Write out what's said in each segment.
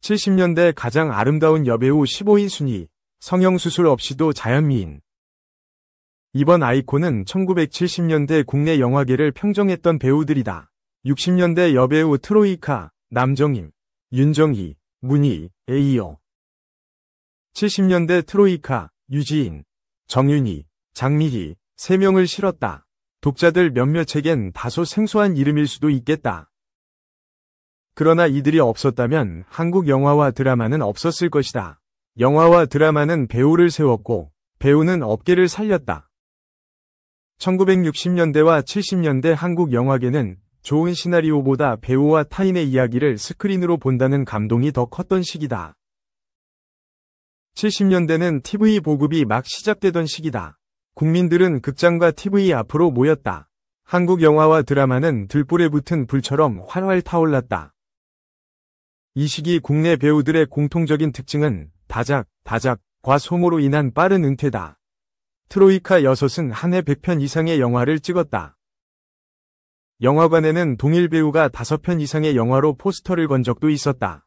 70년대 가장 아름다운 여배우 15위 순위, 성형수술 없이도 자연미인. 이번 아이콘은 1970년대 국내 영화계를 평정했던 배우들이다. 60년대 여배우 트로이카, 남정임, 윤정희, 문희에 이어 70년대 트로이카, 유지인, 정윤희, 장미희, 3명을 실었다. 독자들 몇몇에겐 다소 생소한 이름일 수도 있겠다. 그러나 이들이 없었다면 한국 영화와 드라마는 없었을 것이다. 영화와 드라마는 배우를 세웠고 배우는 업계를 살렸다. 1960년대와 70년대 한국 영화계는 좋은 시나리오보다 배우와 타인의 이야기를 스크린으로 본다는 감동이 더 컸던 시기다. 70년대는 TV 보급이 막 시작되던 시기다. 국민들은 극장과 TV 앞으로 모였다. 한국 영화와 드라마는 들불에 붙은 불처럼 활활 타올랐다. 이 시기 국내 배우들의 공통적인 특징은 다작과 소모로 인한 빠른 은퇴다. 트로이카 6은 한 해 100편 이상의 영화를 찍었다. 영화관에는 동일 배우가 5편 이상의 영화로 포스터를 건 적도 있었다.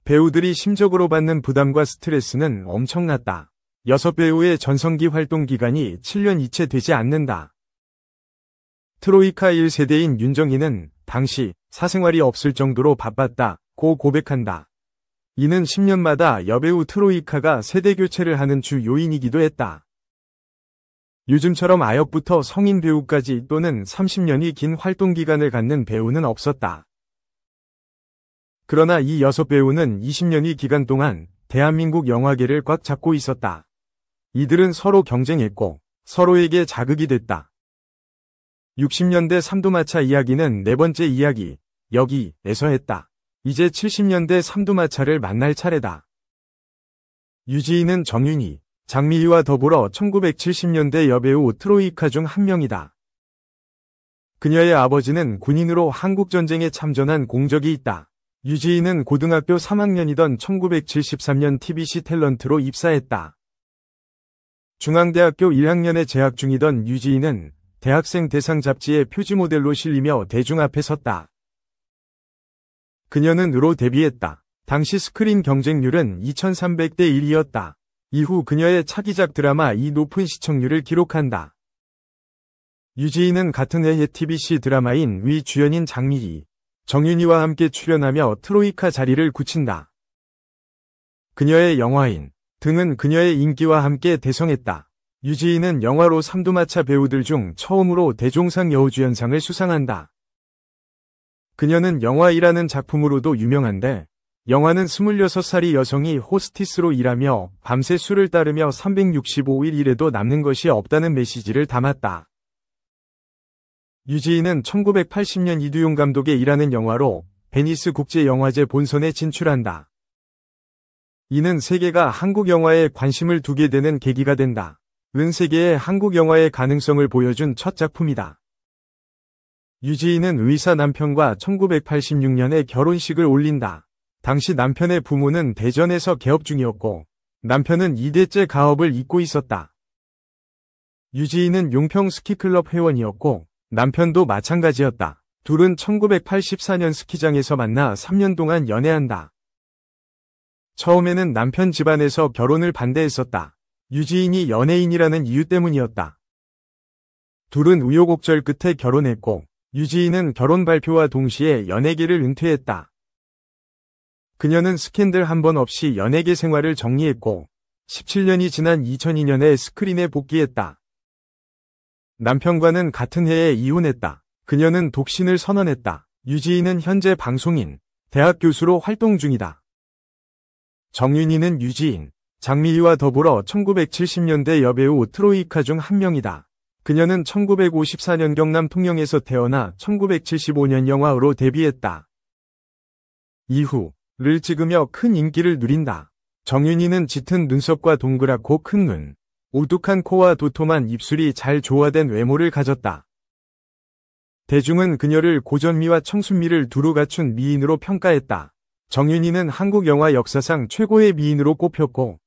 배우들이 심적으로 받는 부담과 스트레스는 엄청났다. 6배우의 전성기 활동 기간이 7년이 채 되지 않는다. 트로이카 1세대인 윤정희는 당시 사생활이 없을 정도로 바빴다고 고백한다. 이는 10년마다 여배우 트로이카가 세대 교체를 하는 주 요인이기도 했다. 요즘처럼 아역부터 성인 배우까지 또는 30년이 긴 활동 기간을 갖는 배우는 없었다. 그러나 이 6배우는 20년이 기간 동안 대한민국 영화계를 꽉 잡고 있었다. 이들은 서로 경쟁했고 서로에게 자극이 됐다. 60년대 삼두마차 이야기는 네 번째 이야기, 여기에서 했다. 이제 70년대 삼두마차를 만날 차례다. 유지인은 정윤희, 장미희와 더불어 1970년대 여배우 트로이카 중 한 명이다. 그녀의 아버지는 군인으로 한국전쟁에 참전한 공적이 있다. 유지인은 고등학교 3학년이던 1973년 TBC 탤런트로 입사했다. 중앙대학교 1학년에 재학 중이던 유지인은 대학생 대상 잡지의 표지 모델로 실리며 대중 앞에 섰다. 그녀는 으로 데뷔했다. 당시 스크린 경쟁률은 2300대 1이었다. 이후 그녀의 차기작 드라마 이 높은 시청률을 기록한다. 유지인은 같은 해의 TBC 드라마인 위 주연인 장미희, 정윤희와 함께 출연하며 트로이카 자리를 굳힌다. 그녀의 영화인 등은 그녀의 인기와 함께 대성했다. 유지인은 영화로 삼두마차 배우들 중 처음으로 대종상 여우주연상을 수상한다. 그녀는 영화이라는 작품으로도 유명한데 영화는 26살의 여성이 호스티스로 일하며 밤새 술을 따르며 365일 일해도 남는 것이 없다는 메시지를 담았다. 유지인은 1980년 이두용 감독의 일하는 영화로 베니스 국제영화제 본선에 진출한다. 이는 세계가 한국 영화에 관심을 두게 되는 계기가 된다. 은 세계의 한국 영화의 가능성을 보여준 첫 작품이다. 유지인은 의사 남편과 1986년에 결혼식을 올린다. 당시 남편의 부모는 대전에서 개업 중이었고 남편은 2대째 가업을 잇고 있었다. 유지인은 용평 스키클럽 회원이었고 남편도 마찬가지였다. 둘은 1984년 스키장에서 만나 3년 동안 연애한다. 처음에는 남편 집안에서 결혼을 반대했었다. 유지인이 연예인이라는 이유 때문이었다. 둘은 우여곡절 끝에 결혼했고 유지인은 결혼 발표와 동시에 연예계를 은퇴했다. 그녀는 스캔들 한 번 없이 연예계 생활을 정리했고 17년이 지난 2002년에 스크린에 복귀했다. 남편과는 같은 해에 이혼했다. 그녀는 독신을 선언했다. 유지인은 현재 방송인, 대학 교수로 활동 중이다. 정윤희는 유지인, 장미희와 더불어 1970년대 여배우 트로이카 중 한 명이다. 그녀는 1954년 경남 통영에서 태어나 1975년 영화로 데뷔했다. 이후를 찍으며 큰 인기를 누린다. 정윤희는 짙은 눈썹과 동그랗고 큰 눈, 오뚝한 코와 도톰한 입술이 잘 조화된 외모를 가졌다. 대중은 그녀를 고전미와 청순미를 두루 갖춘 미인으로 평가했다. 정윤희는 한국 영화 역사상 최고의 미인으로 꼽혔고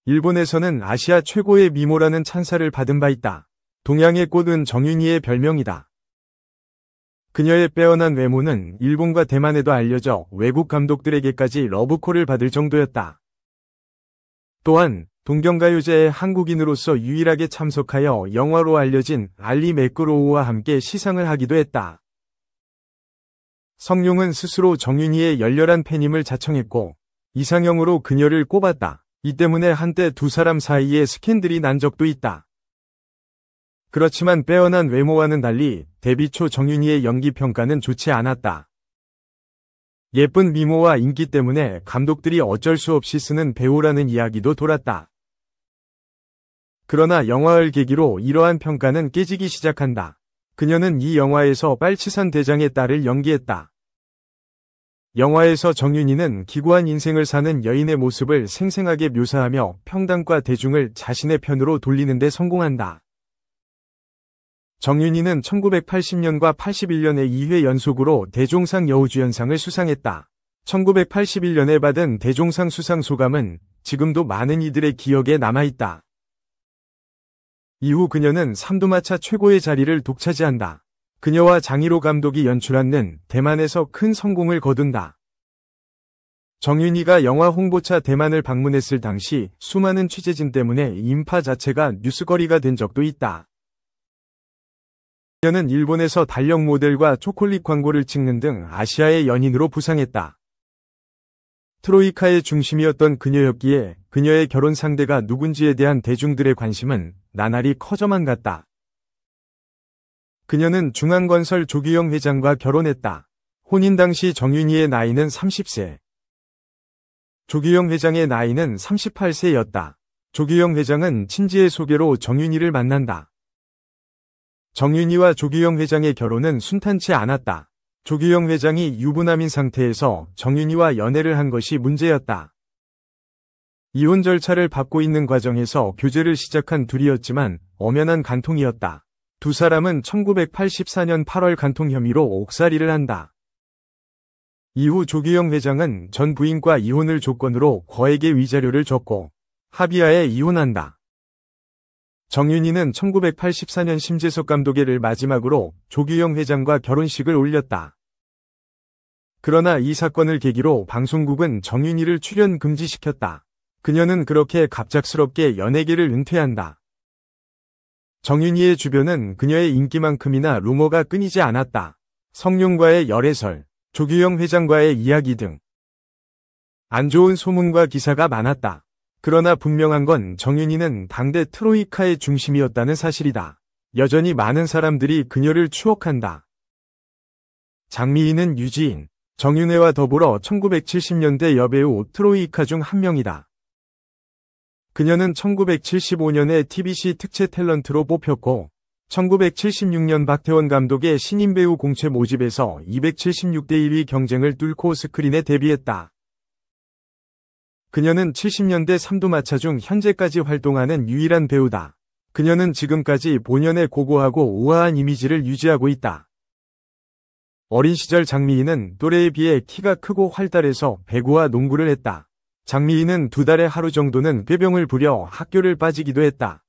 일본에서는 아시아 최고의 미모라는 찬사를 받은 바 있다. 동양의 꽃은 정윤희의 별명이다. 그녀의 빼어난 외모는 일본과 대만에도 알려져 외국 감독들에게까지 러브콜을 받을 정도였다. 또한 동경가요제에 한국인으로서 유일하게 참석하여 영화로 알려진 알리 맥그로우와 함께 시상을 하기도 했다. 성룡은 스스로 정윤희의 열렬한 팬임을 자청했고 이상형으로 그녀를 꼽았다. 이 때문에 한때 두 사람 사이에 스캔들이 난 적도 있다. 그렇지만 빼어난 외모와는 달리 데뷔 초 정윤희의 연기 평가는 좋지 않았다. 예쁜 미모와 인기 때문에 감독들이 어쩔 수 없이 쓰는 배우라는 이야기도 돌았다. 그러나 영화를 계기로 이러한 평가는 깨지기 시작한다. 그녀는 이 영화에서 빨치산 대장의 딸을 연기했다. 영화에서 정윤희는 기구한 인생을 사는 여인의 모습을 생생하게 묘사하며 평당과 대중을 자신의 편으로 돌리는 데 성공한다. 정윤희는 1980년과 81년에 2회 연속으로 대종상 여우주연상을 수상했다. 1981년에 받은 대종상 수상 소감은 지금도 많은 이들의 기억에 남아있다. 이후 그녀는 삼두마차 최고의 자리를 독차지한다. 그녀와 장희로 감독이 연출하는 대만에서 큰 성공을 거둔다. 정윤희가 영화 홍보차 대만을 방문했을 당시 수많은 취재진 때문에 인파 자체가 뉴스거리가 된 적도 있다. 그녀는 일본에서 달력 모델과 초콜릿 광고를 찍는 등 아시아의 연인으로 부상했다. 트로이카의 중심이었던 그녀였기에 그녀의 결혼 상대가 누군지에 대한 대중들의 관심은 나날이 커져만 갔다. 그녀는 중앙건설 조규영 회장과 결혼했다. 혼인 당시 정윤희의 나이는 30세. 조규영 회장의 나이는 38세였다. 조규영 회장은 친지의 소개로 정윤희를 만난다. 정윤희와 조규영 회장의 결혼은 순탄치 않았다. 조규영 회장이 유부남인 상태에서 정윤희와 연애를 한 것이 문제였다. 이혼 절차를 밟고 있는 과정에서 교제를 시작한 둘이었지만 엄연한 간통이었다. 두 사람은 1984년 8월 간통 혐의로 옥살이를 한다. 이후 조규영 회장은 전 부인과 이혼을 조건으로 거액의 위자료를 줬고 합의하에 이혼한다. 정윤희는 1984년 심재석 감독의 마지막으로 조규영 회장과 결혼식을 올렸다. 그러나 이 사건을 계기로 방송국은 정윤희를 출연 금지시켰다. 그녀는 그렇게 갑작스럽게 연예계를 은퇴한다. 정윤희의 주변은 그녀의 인기만큼이나 루머가 끊이지 않았다. 성룡과의 열애설, 조규영 회장과의 이야기 등 안 좋은 소문과 기사가 많았다. 그러나 분명한 건 정윤희는 당대 트로이카의 중심이었다는 사실이다. 여전히 많은 사람들이 그녀를 추억한다. 장미희는 유지인, 정윤회와 더불어 1970년대 여배우 트로이카 중 한 명이다. 그녀는 1975년에 TBC 특채 탤런트로 뽑혔고 1976년 박태원 감독의 신인 배우 공채 모집에서 276대 1위 경쟁을 뚫고 스크린에 데뷔했다. 그녀는 70년대 삼두마차 중 현재까지 활동하는 유일한 배우다. 그녀는 지금까지 본연의 고고하고 우아한 이미지를 유지하고 있다. 어린 시절 장미희는 또래에 비해 키가 크고 활달해서 배구와 농구를 했다. 장미희는 2달에 하루 정도는 꾀병을 부려 학교를 빠지기도 했다.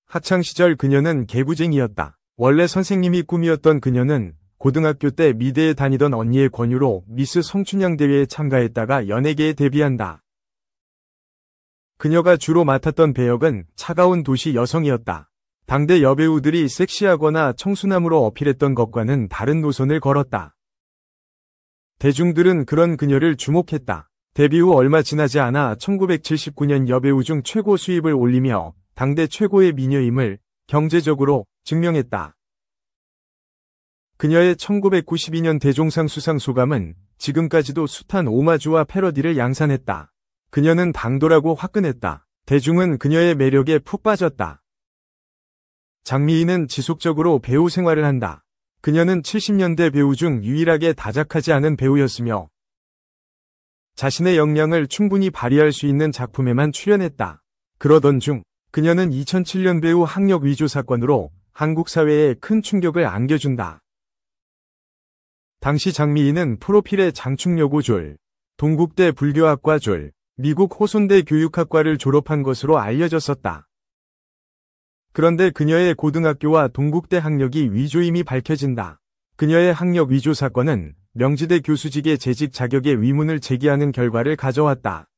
학창시절 그녀는 개구쟁이였다. 원래 선생님이 꿈이었던 그녀는 고등학교 때 미대에 다니던 언니의 권유로 미스 성춘향 대회에 참가했다가 연예계에 데뷔한다. 그녀가 주로 맡았던 배역은 차가운 도시 여성이었다. 당대 여배우들이 섹시하거나 청순함으로 어필했던 것과는 다른 노선을 걸었다. 대중들은 그런 그녀를 주목했다. 데뷔 후 얼마 지나지 않아 1979년 여배우 중 최고 수입을 올리며 당대 최고의 미녀임을 경제적으로 증명했다. 그녀의 1992년 대종상 수상 소감은 지금까지도 숱한 오마주와 패러디를 양산했다. 그녀는 당돌하고 화끈했다. 대중은 그녀의 매력에 푹 빠졌다. 장미희는 지속적으로 배우 생활을 한다. 그녀는 70년대 배우 중 유일하게 다작하지 않은 배우였으며 자신의 역량을 충분히 발휘할 수 있는 작품에만 출연했다. 그러던 중 그녀는 2007년 배우 학력 위조 사건으로 한국 사회에 큰 충격을 안겨준다. 당시 장미희는 프로필에 장충여고 졸, 동국대 불교학과 졸, 미국 호손대 교육학과를 졸업한 것으로 알려졌었다. 그런데 그녀의 고등학교와 동국대 학력이 위조임이 밝혀진다. 그녀의 학력 위조 사건은 명지대 교수직의 재직 자격의 의문을 제기하는 결과를 가져왔다.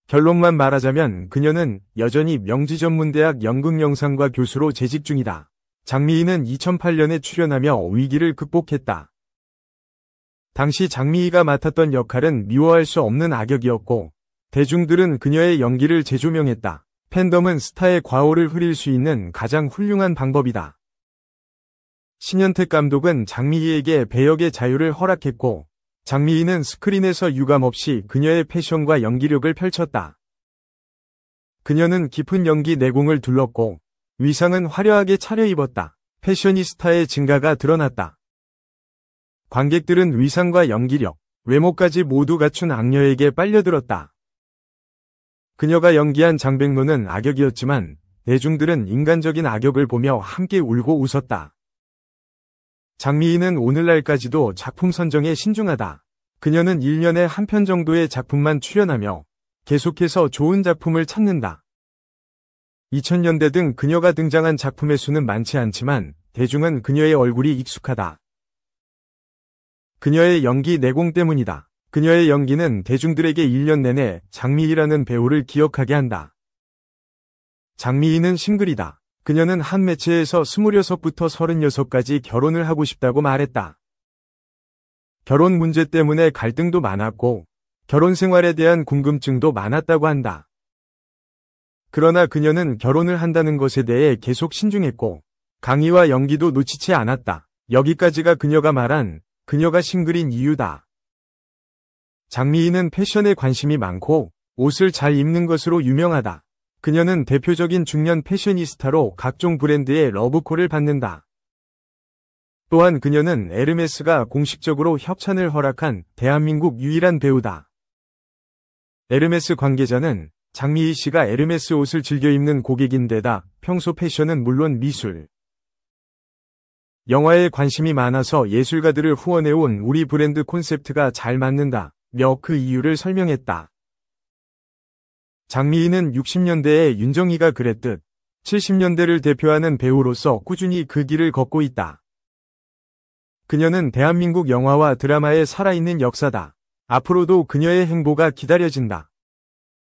결론만 말하자면 그녀는 여전히 명지전문대학 연극영상과 교수로 재직 중이다. 장미희는 2008년에 출연하며 위기를 극복했다. 당시 장미희가 맡았던 역할은 미워할 수 없는 악역이었고 대중들은 그녀의 연기를 재조명했다. 팬덤은 스타의 과오를 흐릴 수 있는 가장 훌륭한 방법이다. 신현택 감독은 장미희에게 배역의 자유를 허락했고 장미희는 스크린에서 유감없이 그녀의 패션과 연기력을 펼쳤다. 그녀는 깊은 연기 내공을 둘렀고 위상은 화려하게 차려입었다. 패셔니스타의 증가가 드러났다. 관객들은 위상과 연기력, 외모까지 모두 갖춘 악녀에게 빨려들었다. 그녀가 연기한 장백로는 악역이었지만 대중들은 인간적인 악역을 보며 함께 울고 웃었다. 장미희는 오늘날까지도 작품 선정에 신중하다. 그녀는 1년에 한 편 정도의 작품만 출연하며 계속해서 좋은 작품을 찾는다. 2000년대 등 그녀가 등장한 작품의 수는 많지 않지만 대중은 그녀의 얼굴이 익숙하다. 그녀의 연기 내공 때문이다. 그녀의 연기는 대중들에게 1년 내내 장미희라는 배우를 기억하게 한다. 장미희는 싱글이다. 그녀는 한 매체에서 26부터 36까지 결혼을 하고 싶다고 말했다. 결혼 문제 때문에 갈등도 많았고 결혼 생활에 대한 궁금증도 많았다고 한다. 그러나 그녀는 결혼을 한다는 것에 대해 계속 신중했고 강의와 연기도 놓치지 않았다. 여기까지가 그녀가 말한 그녀가 싱글인 이유다. 장미희는 패션에 관심이 많고 옷을 잘 입는 것으로 유명하다. 그녀는 대표적인 중년 패셔니스타로 각종 브랜드의 러브콜을 받는다. 또한 그녀는 에르메스가 공식적으로 협찬을 허락한 대한민국 유일한 배우다. 에르메스 관계자는 장미희 씨가 에르메스 옷을 즐겨 입는 고객인데다 평소 패션은 물론 미술, 영화에 관심이 많아서 예술가들을 후원해온 우리 브랜드 콘셉트가 잘 맞는다며 그 이유를 설명했다. 장미희는 60년대에 윤정희가 그랬듯 70년대를 대표하는 배우로서 꾸준히 그 길을 걷고 있다. 그녀는 대한민국 영화와 드라마의 살아있는 역사다. 앞으로도 그녀의 행보가 기다려진다.